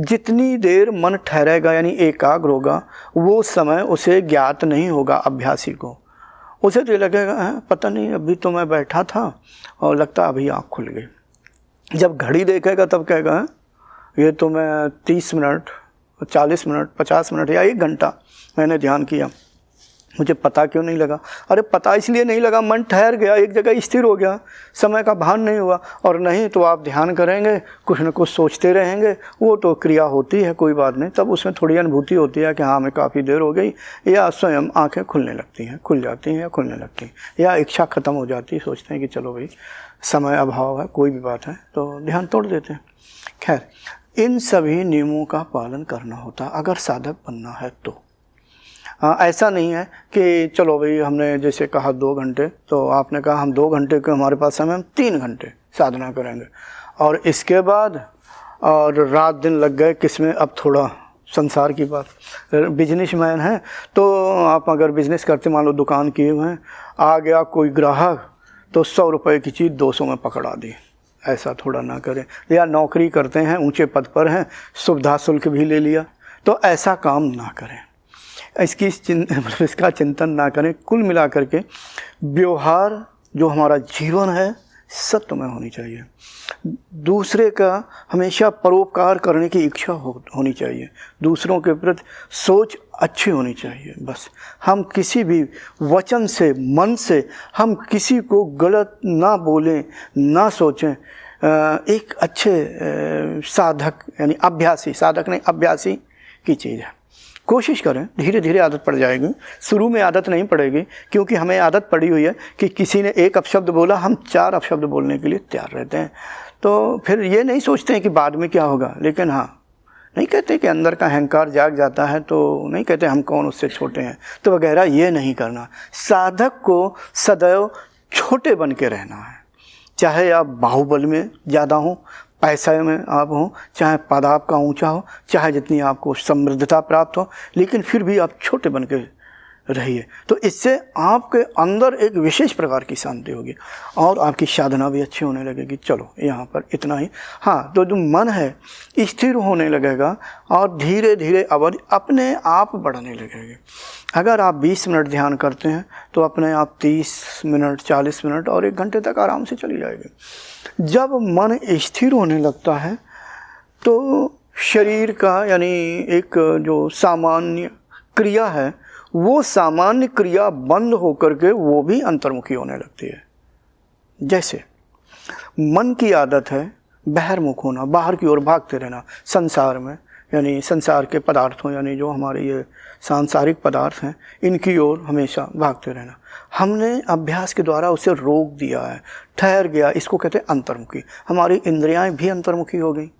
जितनी देर मन ठहरेगा यानी एकाग्र होगा, वो समय उसे ज्ञात नहीं होगा अभ्यासी को। उसे तो लगेगा पता नहीं अभी तो मैं बैठा था और लगता अभी आँख खुल गई। जब घड़ी देखेगा तब कहेगा ये तो मैं 30 मिनट 40 मिनट 50 मिनट या 1 घंटा मैंने ध्यान किया, मुझे पता क्यों नहीं लगा। अरे पता इसलिए नहीं लगा, मन ठहर गया, एक जगह स्थिर हो गया, समय का भान नहीं हुआ। और नहीं तो आप ध्यान करेंगे, कुछ न कुछ सोचते रहेंगे, वो तो क्रिया होती है, कोई बात नहीं, तब उसमें थोड़ी अनुभूति होती है कि हाँ हमें काफ़ी देर हो गई, या स्वयं आँखें खुलने लगती हैं, खुल जाती हैं या खुलने लगती हैं, या इच्छा ख़त्म हो जाती है, सोचते हैं कि चलो भाई समय अभाव है, कोई भी बात है, तो ध्यान तोड़ देते हैं। खैर, इन सभी नियमों का पालन करना होता अगर साधक बनना है तो। ऐसा नहीं है कि चलो भाई हमने जैसे कहा 2 घंटे, तो आपने कहा हम 2 घंटे के हमारे पास समय, हम 3 घंटे साधना करेंगे, और इसके बाद और रात दिन लग गए किसमें, अब थोड़ा संसार की बात, बिजनेसमैन है तो आप अगर बिजनेस करते, मान लो दुकान किए हुए हैं, आ गया कोई ग्राहक तो 100 रुपये की चीज़ 200 में पकड़ा दी, ऐसा थोड़ा ना करें। या नौकरी करते हैं, ऊंचे पद पर हैं, सुविधा शुल्क भी ले लिया, तो ऐसा काम ना करें, इसका चिंतन ना करें। कुल मिलाकर के व्यवहार जो हमारा जीवन है सत्य में होनी चाहिए, दूसरे का हमेशा परोपकार करने की इच्छा होनी चाहिए, दूसरों के प्रति सोच अच्छी होनी चाहिए। बस हम किसी भी वचन से, मन से हम किसी को गलत ना बोलें, ना सोचें। एक अच्छे साधक यानी अभ्यासी, साधक नहीं अभ्यासी की चीज़ है। कोशिश करें, धीरे धीरे आदत पड़ जाएगी, शुरू में आदत नहीं पड़ेगी, क्योंकि हमें आदत पड़ी हुई है कि किसी ने एक अपशब्द बोला, हम 4 अपशब्द बोलने के लिए तैयार रहते हैं। तो फिर ये नहीं सोचते हैं कि बाद में क्या होगा। लेकिन हाँ, नहीं कहते कि अंदर का अहंकार जाग जाता है तो नहीं कहते हम कौन उससे छोटे हैं तो वगैरह, ये नहीं करना। साधक को सदैव छोटे बन के रहना है, चाहे आप बाहुबल में ज़्यादा हों, पैसे में आप हों, चाहे पद आपका ऊंचा हो, चाहे जितनी आपको समृद्धता प्राप्त हो, लेकिन फिर भी आप छोटे बन के रहिए। तो इससे आपके अंदर एक विशेष प्रकार की शांति होगी और आपकी साधना भी अच्छी होने लगेगी। चलो यहाँ पर इतना ही। हाँ, तो जो मन है स्थिर होने लगेगा और धीरे धीरे अवधि अपने आप बढ़ने लगेगी। अगर आप 20 मिनट ध्यान करते हैं तो अपने आप 30 मिनट 40 मिनट और 1 घंटे तक आराम से चली जाएगी। जब मन स्थिर होने लगता है तो शरीर का यानी एक जो सामान्य क्रिया है, वो सामान्य क्रिया बंद होकर के वो भी अंतर्मुखी होने लगती है। जैसे मन की आदत है बहिर्मुख होना, बाहर की ओर भागते रहना, संसार में यानी संसार के पदार्थों यानी जो हमारे ये सांसारिक पदार्थ हैं इनकी ओर हमेशा भागते रहना। हमने अभ्यास के द्वारा उसे रोक दिया है, ठहर गया, इसको कहते हैं अंतर्मुखी। हमारी इंद्रियां भी अंतर्मुखी हो गई।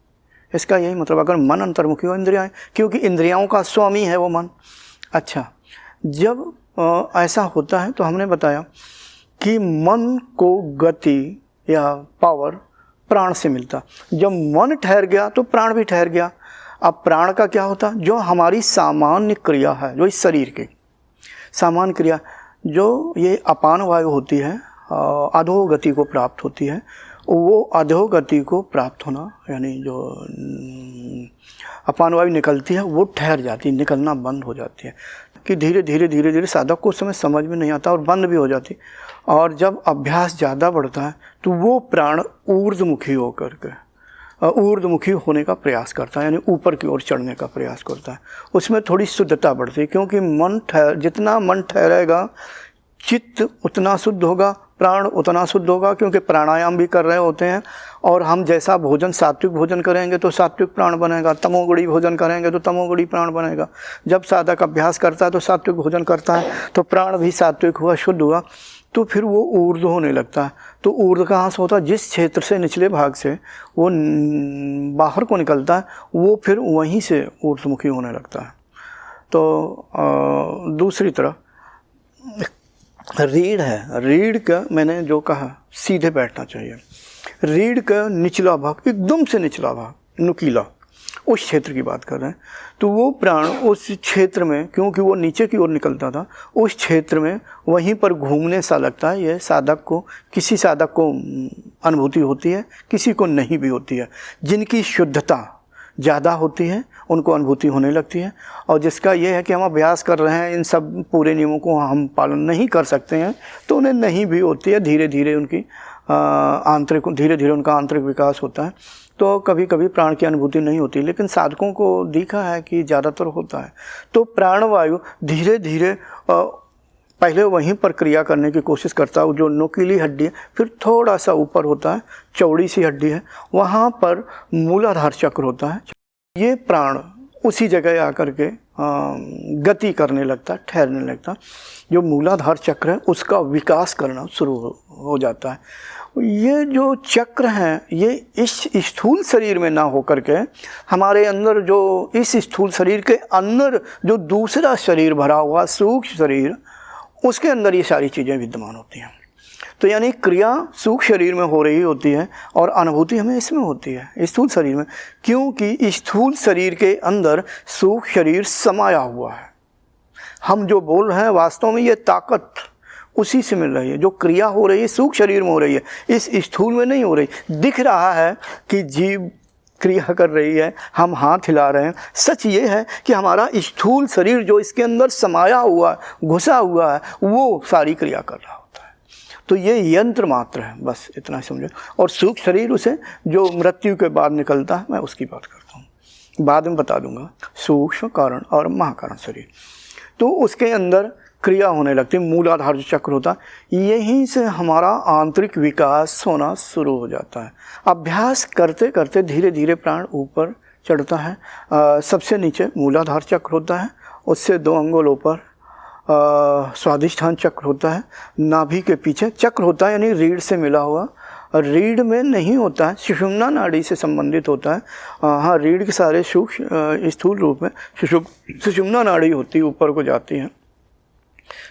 इसका यही मतलब, अगर मन अंतर्मुखी हो इंद्रियां, क्योंकि इंद्रियाओं का स्वामी है वो मन। अच्छा, जब ऐसा होता है तो हमने बताया कि मन को गति या पावर प्राण से मिलता। जब मन ठहर गया तो प्राण भी ठहर गया। अब प्राण का क्या होता, जो हमारी सामान्य क्रिया है, जो इस शरीर की सामान्य क्रिया, जो ये अपान वायु होती है, अधोगति को प्राप्त होती है, वो अधोगति को प्राप्त होना यानी जो अपान वायु निकलती है वो ठहर जाती है, निकलना बंद हो जाती है। कि धीरे धीरे साधक को उस समय समझ में नहीं आता और बंद भी हो जाती। और जब अभ्यास ज़्यादा बढ़ता है तो वो प्राण ऊर्ध्वमुखी होकर के ऊर्ध्वमुखी होने का प्रयास करता है, यानी ऊपर की ओर चढ़ने का प्रयास करता है। उसमें थोड़ी शुद्धता बढ़ती है, क्योंकि जितना मन ठहरेगा चित्त उतना शुद्ध होगा, प्राण उतना शुद्ध होगा, क्योंकि प्राणायाम भी कर रहे होते हैं। और हम जैसा भोजन सात्विक भोजन करेंगे तो सात्विक प्राण बनेगा, तमोगुणी भोजन करेंगे तो तमोगुणी प्राण बनेगा। जब साधक अभ्यास करता है तो सात्विक भोजन करता है तो प्राण भी सात्विक हुआ, शुद्ध हुआ, तो फिर वो ऊर्ध्व होने लगता है। तो ऊर्ध्व कहाँ से होता है, जिस क्षेत्र से निचले भाग से वो बाहर को निकलता है वो फिर वहीं से ऊर्ध्वमुखी होने लगता है। तो दूसरी तरफ रीढ़ है, रीढ़ का मैंने जो कहा सीधे बैठना चाहिए। रीढ़ का निचला भाग, एकदम से निचला भाग नुकीला, उस क्षेत्र की बात कर रहे हैं। तो वो प्राण उस क्षेत्र में, क्योंकि वो नीचे की ओर निकलता था, उस क्षेत्र में वहीं पर घूमने सा लगता है। ये साधक को, किसी साधक को अनुभूति होती है, किसी को नहीं भी होती है। जिनकी शुद्धता ज़्यादा होती है उनको अनुभूति होने लगती है, और जिसका ये है कि हम अभ्यास कर रहे हैं, इन सब पूरे नियमों को हम पालन नहीं कर सकते हैं, तो उन्हें नहीं भी होती है। धीरे धीरे उनकी धीरे धीरे उनका आंतरिक विकास होता है, तो कभी कभी प्राण की अनुभूति नहीं होती, लेकिन साधकों को देखा है कि ज़्यादातर होता है। तो प्राणवायु धीरे धीरे पहले वहीं पर क्रिया करने की कोशिश करता है। जो नुकीली हड्डी है, फिर थोड़ा सा ऊपर होता है, चौड़ी सी हड्डी है, वहाँ पर मूलाधार चक्र होता है। ये प्राण उसी जगह आकर के गति करने लगता है, ठहरने लगता है। जो मूलाधार चक्र है उसका विकास करना शुरू हो जाता है। ये जो चक्र हैं, ये इस स्थूल शरीर में ना होकर के हमारे अंदर, जो इस स्थूल शरीर के अंदर जो दूसरा शरीर भरा हुआ सूक्ष्म शरीर, उसके अंदर ये सारी चीज़ें विद्यमान होती हैं। तो यानी क्रिया सूक्ष्म शरीर में हो रही होती है और अनुभूति हमें इसमें होती है, स्थूल शरीर में, क्योंकि स्थूल शरीर के अंदर सूक्ष्म शरीर समाया हुआ है। हम जो बोल रहे हैं वास्तव में ये ताकत उसी से मिल रही है। जो क्रिया हो रही है सूक्ष्म शरीर में हो रही है, इस स्थूल में नहीं हो रही। दिख रहा है कि जीव क्रिया कर रही है, हम हाथ हिला रहे हैं, सच ये है कि हमारा स्थूल शरीर जो इसके अंदर समाया हुआ, घुसा हुआ है, वो सारी क्रिया कर रहा होता है। तो ये यंत्र मात्र है, बस इतना समझो। और सूक्ष्म शरीर उसे जो मृत्यु के बाद निकलता है, मैं उसकी बात करता हूँ, बाद में बता दूंगा। सूक्ष्म कारण और महाकारण शरीर, तो उसके अंदर क्रिया होने लगती है। मूलाधार जो चक्र होता है, यहीं से हमारा आंतरिक विकास होना शुरू हो जाता है। अभ्यास करते करते धीरे धीरे प्राण ऊपर चढ़ता है। सबसे नीचे मूलाधार चक्र होता है, उससे 2 अंगुल ऊपर स्वादिष्ठान चक्र होता है। नाभि के पीछे चक्र होता है, यानी रीढ़ से मिला हुआ। रीढ़ में नहीं होता है, सुषुम्ना नाड़ी से संबंधित होता है। हाँ, रीढ़ के सारे सूक्ष्म स्थूल रूप में सुषुम्ना नाड़ी होती है, ऊपर को जाती है,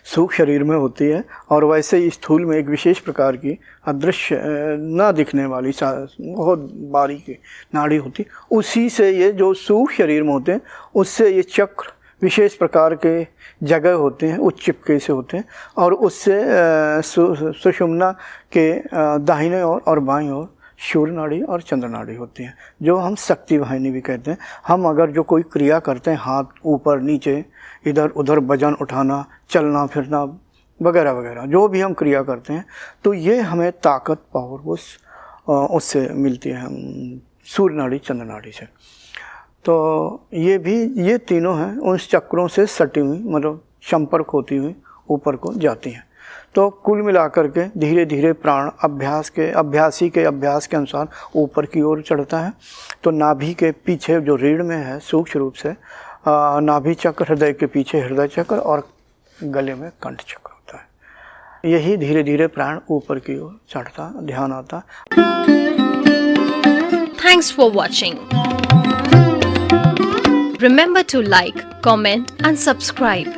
सूक्ष्म शरीर में होती है। और वैसे ही स्थूल में एक विशेष प्रकार की अदृश्य ना दिखने वाली बहुत बारीक नाड़ी होती, उसी से ये जो सूक्ष्म शरीर में होते हैं, उससे ये चक्र विशेष प्रकार के जगह होते हैं, उच्च चिपके से होते हैं। और उससे सुषुम्ना के दाहिने ओर और बाईं ओर सूर्य नाड़ी और चंद्र नाड़ी होती हैं, जो हम शक्ति वाहिनी भी कहते हैं। हम अगर जो कोई क्रिया करते हैं, हाथ ऊपर नीचे इधर उधर वजन उठाना, चलना फिरना वगैरह वगैरह, जो भी हम क्रिया करते हैं, तो ये हमें ताकत, पावर उससे मिलती है, सूर्य नाड़ी चंद्र नाड़ी से। तो ये तीनों हैं, उन चक्रों से सटी हुई, मतलब संपर्क होती हुई ऊपर को जाती हैं। तो कुल मिलाकर के धीरे धीरे प्राण अभ्यासी के अभ्यास के अनुसार ऊपर की ओर चढ़ता है। तो नाभि के पीछे जो रीढ़ में है सूक्ष्म रूप से नाभि चक्र, हृदय के पीछे हृदय चक्र और गले में कंठ चक्र होता है। यही धीरे धीरे प्राण ऊपर की ओर चढ़ता, ध्यान आता। Thanks for watching. Remember to like, comment and subscribe.